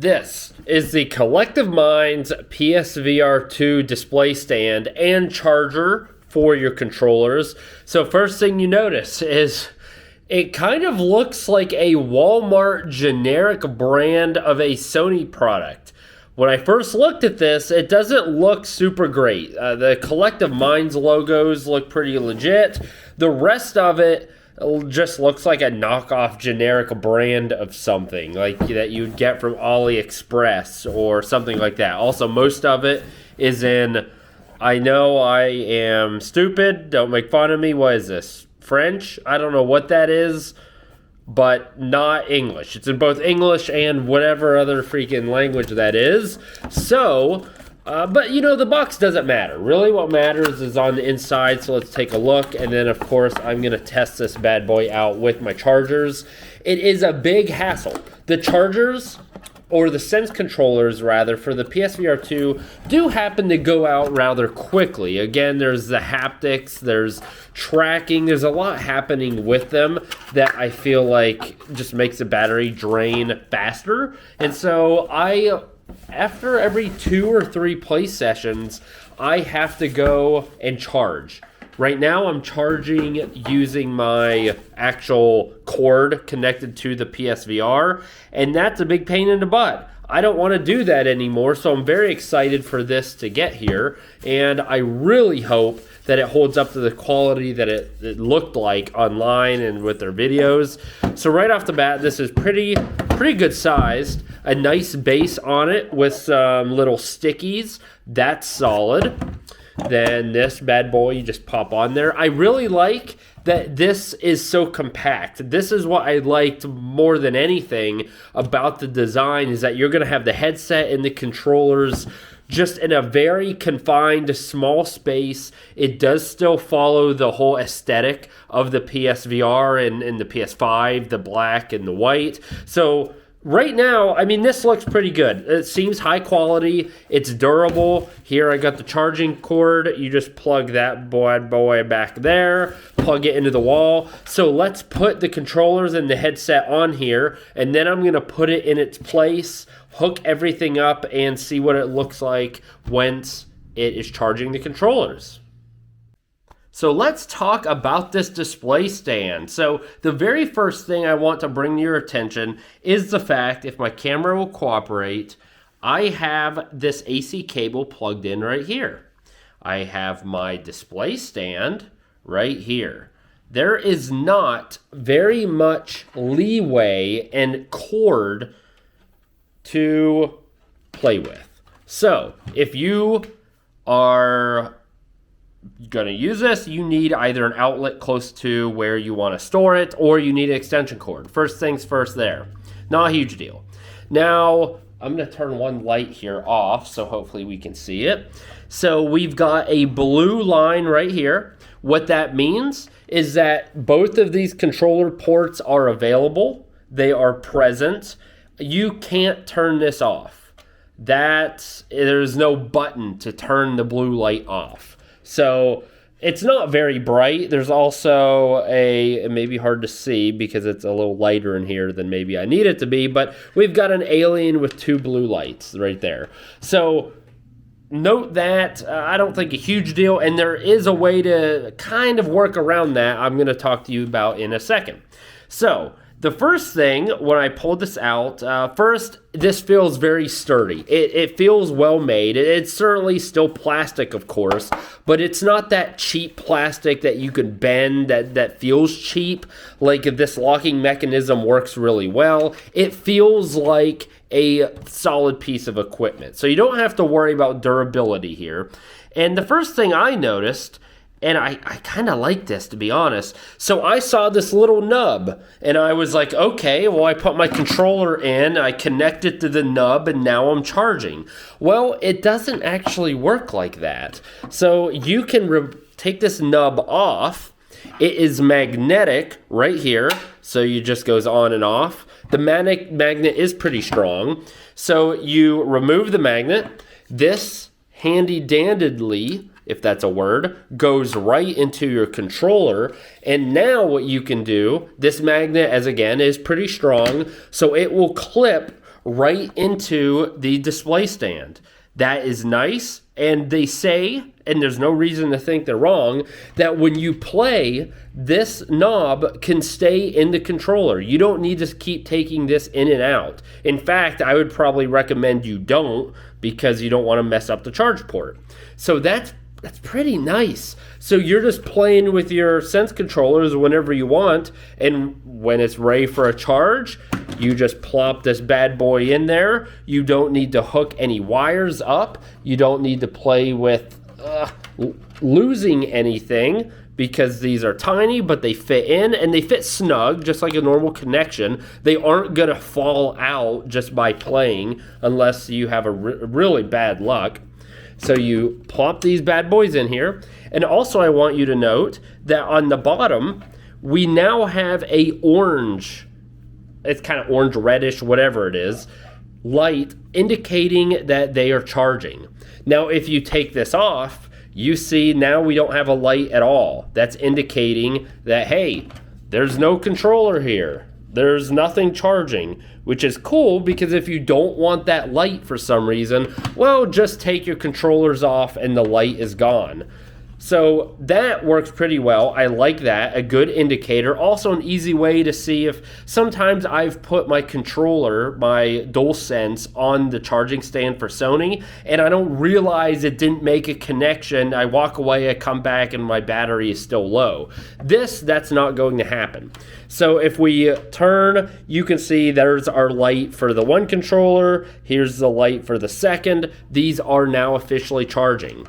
This is the Collective Minds PSVR2 display stand and charger for your controllers. So first thing you notice is it kind of looks like a Walmart generic brand of a Sony product. When I first looked at this, it doesn't look super great. The Collective Minds logos look pretty legit. The rest of it just looks like a knockoff generic brand of something like that you'd get from AliExpress or something like that. Also, most of it is in, I know I am stupid, don't make fun of me. What is this? French? I don't know what that is, but not English. It's in both English and whatever other freaking language that is. So, but you know, the box doesn't matter. Really what matters is on the inside, so let's take a look. And then, of course, I'm going to test this bad boy out with my chargers. It is a big hassle. The chargers, or the Sense controllers, rather, for the PSVR2 do happen to go out rather quickly. Again, there's the haptics, there's tracking, there's a lot happening with them that I feel like just makes the battery drain faster. And so after every 2 or 3 play sessions, I have to go and charge. Right now, I'm charging using my actual cord connected to the PSVR, and that's a big pain in the butt. I don't want to do that anymore, so I'm very excited for this to get here, and I really hope that it holds up to the quality that it looked like online and with their videos. So right off the bat, this is pretty good sized. A nice base on it with some little stickies. That's solid. Then this bad boy, you just pop on there. I really like that this is so compact. This is what I liked more than anything about the design, is that you're going to have the headset and the controllers just in a very confined, small space. It does still follow the whole aesthetic of the PSVR and the PS5, the black and the white. So right now, I mean, this looks pretty good. It seems high quality. It's durable. Here I got the charging cord. You just plug that bad boy back there, plug it into the wall. So let's put the controllers and the headset on here, and then I'm going to put it in its place, hook everything up, and see what it looks like once it is charging the controllers. So let's talk about this display stand. So the very first thing I want to bring to your attention is the fact, if my camera will cooperate, I have this AC cable plugged in right here. I have my display stand right here. There is not very much leeway and cord to play with. So if you are going to use this, you need either an outlet close to where you want to store it, or you need an extension cord. First things first there. Not a huge deal. Now, I'm going to turn one light here off, so hopefully we can see it. So we've got a blue line right here. What that means is that both of these controller ports are available. They are present. You can't turn this off. There's no button to turn the blue light off. So it's not very bright. There's also it may be hard to see because it's a little lighter in here than maybe I need it to be, but we've got an alien with 2 blue lights right there. So note that. I don't think a huge deal, and there is a way to kind of work around that I'm going to talk to you about in a second. So the first thing, when I pulled this out, first, this feels very sturdy. It feels well made. It's certainly still plastic, of course, but it's not that cheap plastic that you can bend that feels cheap. Like, this locking mechanism works really well. It feels like a solid piece of equipment. So you don't have to worry about durability here. And the first thing I noticed, and I kind of like this, to be honest. So I saw this little nub, and I was like, okay, well, I put my controller in, I connect it to the nub, and now I'm charging. Well, it doesn't actually work like that. So you can take this nub off. It is magnetic right here, so it just goes on and off. The magnet is pretty strong. So you remove the magnet. This handy-dandedly, if that's a word, goes right into your controller. And now what you can do, this magnet, as again, is pretty strong, so it will clip right into the display stand. That is nice. And they say, and there's no reason to think they're wrong, that when you play, this knob can stay in the controller. You don't need to keep taking this in and out. In fact, I would probably recommend you don't, because you don't want to mess up the charge port. So that's pretty nice. So you're just playing with your Sense controllers whenever you want, and when it's ready for a charge, you just plop this bad boy in there. You don't need to hook any wires up. You don't need to play with losing anything, because these are tiny, but they fit in, and they fit snug, just like a normal connection. They aren't going to fall out just by playing, unless you have a really bad luck. So you plop these bad boys in here. And also I want you to note that on the bottom, we now have a orange, it's kind of orange reddish, whatever it is, light indicating that they are charging. Now, if you take this off, you see now we don't have a light at all. That's indicating that, hey, there's no controller here. There's nothing charging, which is cool, because if you don't want that light for some reason, well, just take your controllers off and the light is gone. So that works pretty well. I like that. A good indicator. Also an easy way to see if sometimes I've put my controller, my DualSense, on the charging stand for Sony, and I don't realize it didn't make a connection. I walk away, I come back, and my battery is still low. That's not going to happen. So if we turn, you can see there's our light for the one controller. Here's the light for the second. These are now officially charging.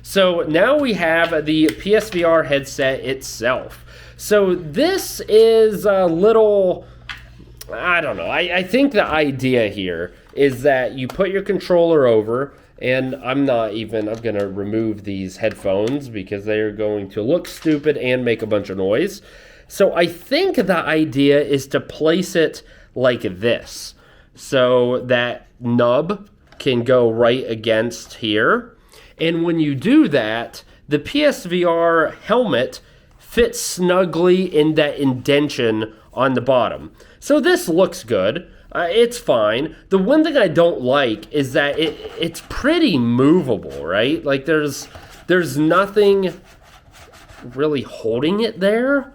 So now we have the PSVR headset itself. So this is a little, I don't know. I think the idea here is that you put your controller over, and I'm going to remove these headphones because they are going to look stupid and make a bunch of noise. So I think the idea is to place it like this, so that nub can go right against here. And when you do that, the PSVR helmet fits snugly in that indentation on the bottom. So this looks good. It's fine. The one thing I don't like is that it's pretty movable, right? Like there's nothing really holding it there.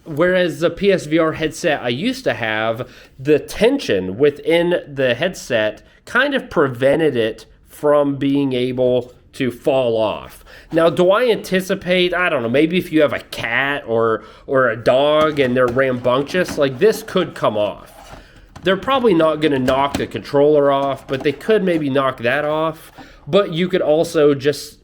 Whereas the PSVR headset I used to have, the tension within the headset kind of prevented it from being able to fall off. Now, do I anticipate, I don't know, maybe if you have a cat or a dog and they're rambunctious, like this could come off. They're probably not going to knock the controller off, but they could maybe knock that off. But you could also just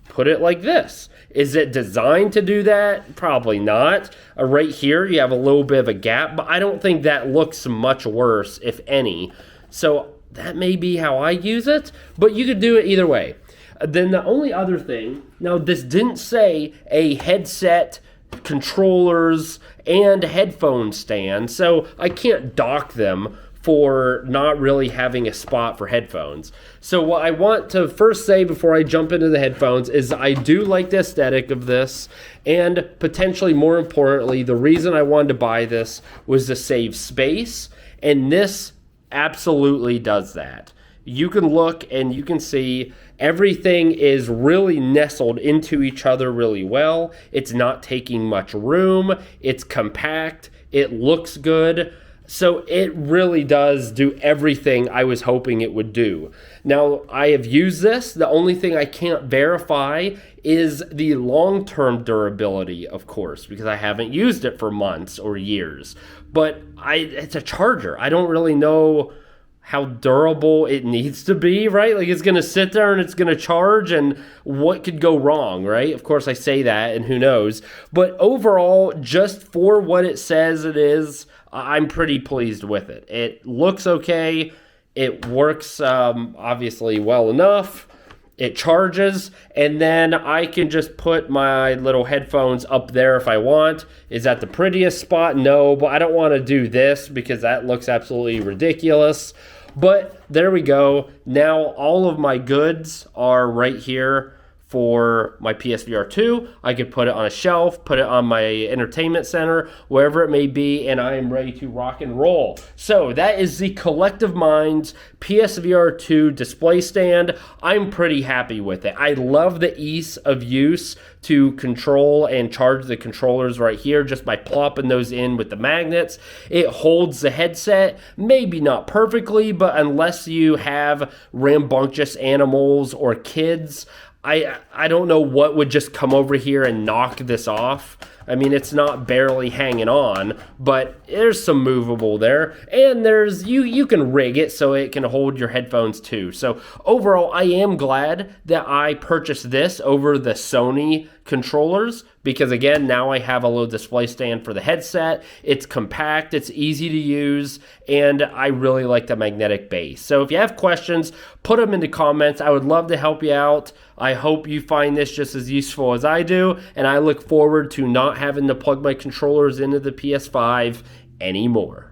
put it like this. Is it designed to do that? Probably not. Right here, you have a little bit of a gap, but I don't think that looks much worse, if any. So that may be how I use it, but you could do it either way. Then the only other thing, now this didn't say a headset, controllers, and headphone stand, so I can't dock them for not really having a spot for headphones. So what I want to first say before I jump into the headphones is I do like the aesthetic of this, and potentially more importantly, the reason I wanted to buy this was to save space, and this absolutely does that. You can look and you can see everything is really nestled into each other really well. It's not taking much room. It's compact. It looks good. So it really does do everything I was hoping it would do. Now, I have used this. The only thing I can't verify is the long-term durability, of course, because I haven't used it for months or years. But it's a charger. I don't really know how durable it needs to be, right? Like it's going to sit there and it's going to charge, and what could go wrong, right? Of course I say that, and who knows. But overall, just for what it says it is, I'm pretty pleased with it. It looks okay. It works obviously well enough. It charges, and then I can just put my little headphones up there if I want. Is that the prettiest spot? No, but I don't want to do this because that looks absolutely ridiculous. But there we go. Now all of my goods are right here for my PSVR 2. I could put it on a shelf, put it on my entertainment center, wherever it may be, and I am ready to rock and roll. So that is the Collective Minds PSVR 2 display stand. I'm pretty happy with it. I love the ease of use to control and charge the controllers right here just by plopping those in with the magnets. It holds the headset, maybe not perfectly, but unless you have rambunctious animals or kids, I don't know what would just come over here and knock this off. I mean, it's not barely hanging on, but there's some movable there. And there's you can rig it so it can hold your headphones too. So overall, I am glad that I purchased this over the Sony controllers because, again, now I have a little display stand for the headset. It's compact, it's easy to use, and I really like the magnetic base. So if you have questions, put them in the comments. I would love to help you out. I hope you find this just as useful as I do, and I look forward to not having to plug my controllers into the PS5 anymore.